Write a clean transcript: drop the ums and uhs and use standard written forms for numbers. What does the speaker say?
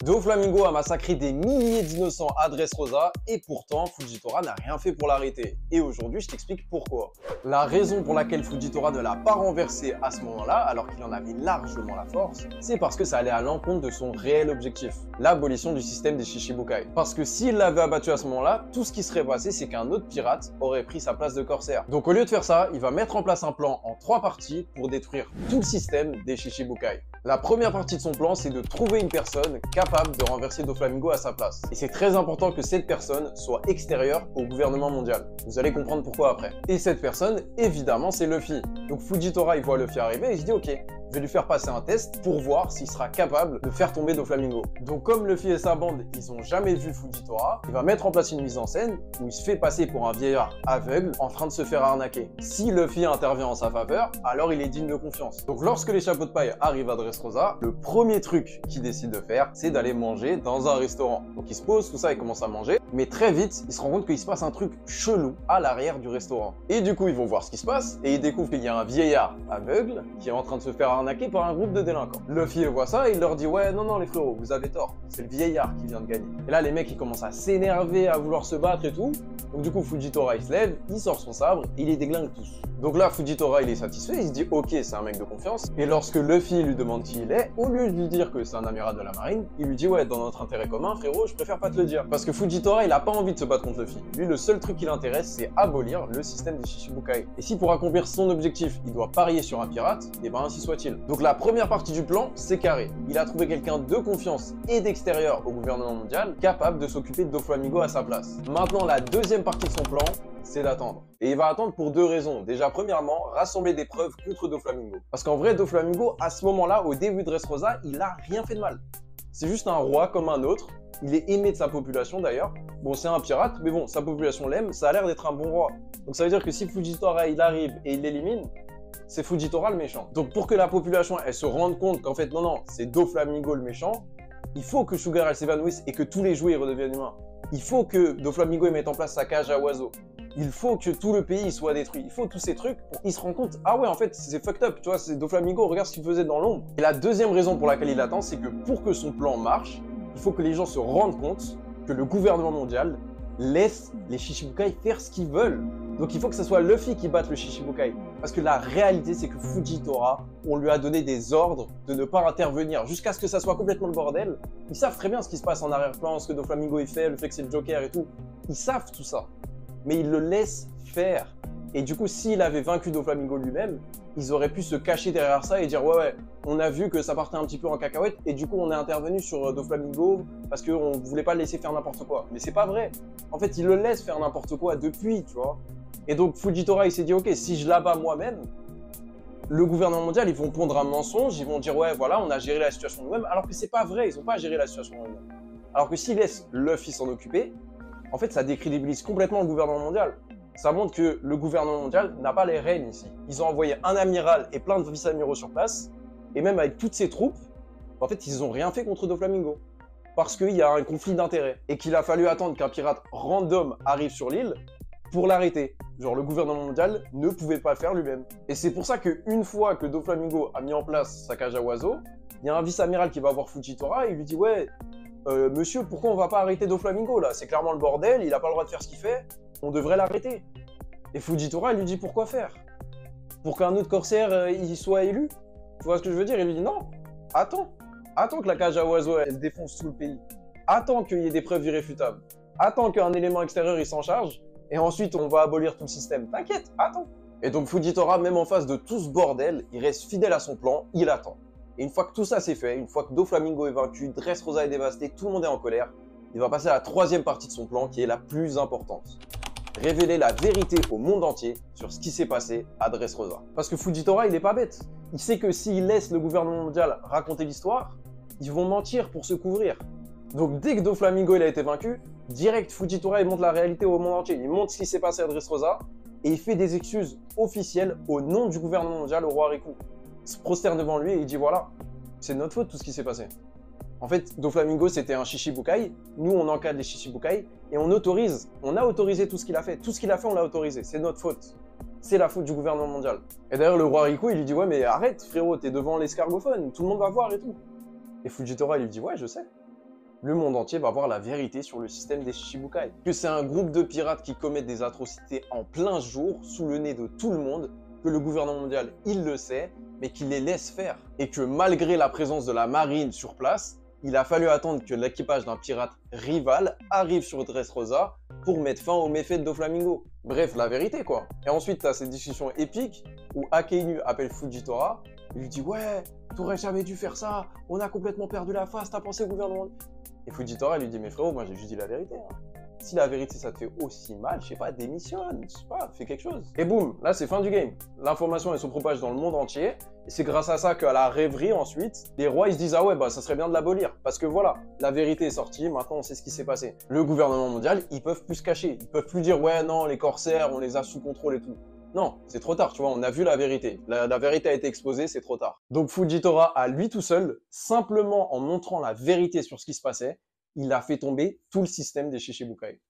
Doflamingo a massacré des milliers d'innocents à Dressrosa et pourtant Fujitora n'a rien fait pour l'arrêter. Et aujourd'hui, je t'explique pourquoi. La raison pour laquelle Fujitora ne l'a pas renversé à ce moment-là, alors qu'il en avait largement la force, c'est parce que ça allait à l'encontre de son réel objectif, l'abolition du système des Shichibukai. Parce que s'il l'avait abattu à ce moment-là, tout ce qui serait passé, c'est qu'un autre pirate aurait pris sa place de corsaire. Donc au lieu de faire ça, il va mettre en place un plan en 3 parties pour détruire tout le système des Shichibukai. La première partie de son plan, c'est de trouver une personne capable de renverser Doflamingo à sa place. Et c'est très important que cette personne soit extérieure au gouvernement mondial. Vous allez comprendre pourquoi après. Et cette personne, évidemment, c'est Luffy. Donc Fujitora, il voit Luffy arriver et il se dit « Ok, je vais lui faire passer un test pour voir s'il sera capable de faire tomber Doflamingo. » Donc comme Luffy et sa bande, ils ont jamais vu Fujitora, il va mettre en place une mise en scène où il se fait passer pour un vieillard aveugle en train de se faire arnaquer. Si Luffy intervient en sa faveur, alors il est digne de confiance. Donc lorsque les chapeaux de paille arrivent à Dressrosa, le premier truc qu'il décide de faire, c'est d'aller manger dans un restaurant. Donc il se pose, tout ça, il commence à manger, mais très vite, il se rend compte qu'il se passe un truc chelou à l'arrière du restaurant. Et du coup, ils vont voir ce qui se passe, et ils découvrent qu'il y a un vieillard aveugle qui est en train de se faire arnaquer par un groupe de délinquants. Luffy voit ça et il leur dit « Ouais, non, les frérots, vous avez tort, c'est le vieillard qui vient de gagner. » Et là, les mecs, ils commencent à s'énerver, à vouloir se battre et tout. Donc du coup, Fujitora, il se lève, il sort son sabre, et il les déglingue tous. Donc là, Fujitora, il est satisfait, il se dit « Ok, c'est un mec de confiance. » Et lorsque Luffy lui demande qui il est, au lieu de lui dire que c'est un amiral de la marine, il lui dit « Ouais, dans notre intérêt commun, frérot, je préfère pas te le dire. » Parce que Fujitora, il a pas envie de se battre contre Luffy. Lui, le seul truc qui l'intéresse, c'est abolir le système des Shichibukai. Et si pour accomplir son objectif, il doit parier sur un pirate, et ben ainsi soit-il. Donc la première partie du plan, c'est carré. Il a trouvé quelqu'un de confiance et d'extérieur au gouvernement mondial, capable de s'occuper de Doflamingo à sa place. Maintenant, la deuxième partie de son plan, c'est d'attendre. Et il va attendre pour 2 raisons. Déjà, premièrement, rassembler des preuves contre Doflamingo. Parce qu'en vrai, Doflamingo, à ce moment-là, au début de Dressrosa, il a rien fait de mal. C'est juste un roi comme un autre. Il est aimé de sa population d'ailleurs. Bon, c'est un pirate, mais bon, sa population l'aime. Ça a l'air d'être un bon roi. Donc ça veut dire que si Fujitora, il arrive et il l'élimine, c'est Fujitora le méchant. Donc pour que la population, elle se rende compte qu'en fait, non, c'est Doflamingo le méchant, il faut que Sugar, elle s'évanouisse et que tous les jouets redeviennent humains. Il faut que Doflamingo mette en place sa cage à oiseaux. Il faut que tout le pays soit détruit. Il faut tous ces trucs pour qu'il se rende compte, ah ouais, en fait, c'est fucked up, tu vois, c'est Doflamingo, regarde ce qu'il faisait dans l'ombre. Et la deuxième raison pour laquelle il attend, c'est que pour que son plan marche, il faut que les gens se rendent compte que le gouvernement mondial laisse les Shichibukai faire ce qu'ils veulent. Donc il faut que ce soit Luffy qui batte le Shichibukai. Parce que la réalité, c'est que Fujitora, on lui a donné des ordres de ne pas intervenir jusqu'à ce que ça soit complètement le bordel. Ils savent très bien ce qui se passe en arrière-plan, ce que Doflamingo il fait, le fait que c'est le Joker et tout. Ils savent tout ça. Mais ils le laissent faire. Et du coup, s'il avait vaincu Doflamingo lui-même, ils auraient pu se cacher derrière ça et dire ouais, on a vu que ça partait un petit peu en cacahuète et du coup on est intervenu sur Doflamingo parce qu'on voulait pas le laisser faire n'importe quoi. Mais c'est pas vrai. En fait, ils le laissent faire n'importe quoi depuis, tu vois. Et donc Fujitora, il s'est dit ok, si je l'abats moi-même, le gouvernement mondial, ils vont pondre un mensonge, ils vont dire ouais, voilà, on a géré la situation nous-mêmes, alors que c'est pas vrai, ils ont pas géré la situation eux-mêmes. Alors que s'ils laissent Luffy s'en occuper, en fait, ça décrédibilise complètement le gouvernement mondial. Ça montre que le gouvernement mondial n'a pas les rênes ici. Ils ont envoyé un amiral et plein de vice-amiraux sur place, et même avec toutes ces troupes, en fait, ils n'ont rien fait contre Doflamingo. Parce qu'il y a un conflit d'intérêts, et qu'il a fallu attendre qu'un pirate random arrive sur l'île pour l'arrêter. Genre, le gouvernement mondial ne pouvait pas le faire lui-même. Et c'est pour ça qu'une fois que Doflamingo a mis en place sa cage à oiseaux, il y a un vice-amiral qui va voir Fujitora et il lui dit « Ouais, monsieur, pourquoi on va pas arrêter Doflamingo là? C'est clairement le bordel, il a pas le droit de faire ce qu'il fait, on devrait l'arrêter. » Et Fujitora, il lui dit pourquoi faire? Pour qu'un autre corsaire il soit élu? Tu vois ce que je veux dire? Il lui dit non, attends que la cage à oiseaux elle défonce tout le pays. Attends qu'il y ait des preuves irréfutables. Attends qu'un élément extérieur il s'en charge, et ensuite on va abolir tout le système. T'inquiète, attends. Et donc Fujitora, même en face de tout ce bordel, il reste fidèle à son plan, il attend. Et une fois que tout ça c'est fait, une fois que Doflamingo est vaincu, Dressrosa est dévasté, tout le monde est en colère, il va passer à la troisième partie de son plan qui est la plus importante. Révéler la vérité au monde entier sur ce qui s'est passé à Dressrosa. Parce que Fujitora, il est pas bête. Il sait que s'il laisse le gouvernement mondial raconter l'histoire, ils vont mentir pour se couvrir. Donc dès que Doflamingo il a été vaincu, direct Fujitora il montre la réalité au monde entier. Il montre ce qui s'est passé à Dressrosa et il fait des excuses officielles au nom du gouvernement mondial au roi Riku. Il se prosterne devant lui et il dit voilà, c'est de notre faute tout ce qui s'est passé. En fait, Doflamingo, c'était un Shichibukai. Nous, on encadre les Shichibukai et on autorise. On a autorisé tout ce qu'il a fait. Tout ce qu'il a fait, on l'a autorisé. C'est notre faute. C'est la faute du gouvernement mondial. Et d'ailleurs, le roi Riku, il lui dit « Ouais, mais arrête, frérot, t'es devant l'escargophone. Tout le monde va voir et tout. » Et Fujitora, il lui dit « Ouais, je sais. le monde entier va voir la vérité sur le système des Shichibukai. Que c'est un groupe de pirates qui commettent des atrocités en plein jour, sous le nez de tout le monde, que le gouvernement mondial, il le sait, mais qu'il les laisse faire. Et que malgré la présence de la marine sur place, il a fallu attendre que l'équipage d'un pirate rival arrive sur Dressrosa pour mettre fin aux méfaits de Doflamingo. Bref, la vérité quoi. Et ensuite, tu as cette discussion épique où Akainu appelle Fujitora, il lui dit « Ouais, t'aurais jamais dû faire ça, on a complètement perdu la face, t'as pensé au gouvernement ?» Et Fujitora lui dit « Mais frérot, moi j'ai juste dit la vérité. Hein. Si la vérité ça te fait aussi mal, je sais pas, démissionne, je sais pas, fais quelque chose. » Et boum, là c'est fin du game. L'information elle se propage dans le monde entier. Et c'est grâce à ça qu'à la rêverie ensuite, les rois ils se disent « Ah ouais, bah ça serait bien de l'abolir. » Parce que voilà, la vérité est sortie, maintenant on sait ce qui s'est passé. Le gouvernement mondial, ils peuvent plus se cacher. Ils peuvent plus dire « Ouais, non, les corsaires, on les a sous contrôle et tout. » Non, c'est trop tard, tu vois, on a vu la vérité. La vérité a été exposée, c'est trop tard. Donc Fujitora, à lui tout seul, simplement en montrant la vérité sur ce qui se passait, il a fait tomber tout le système des Shichibukai.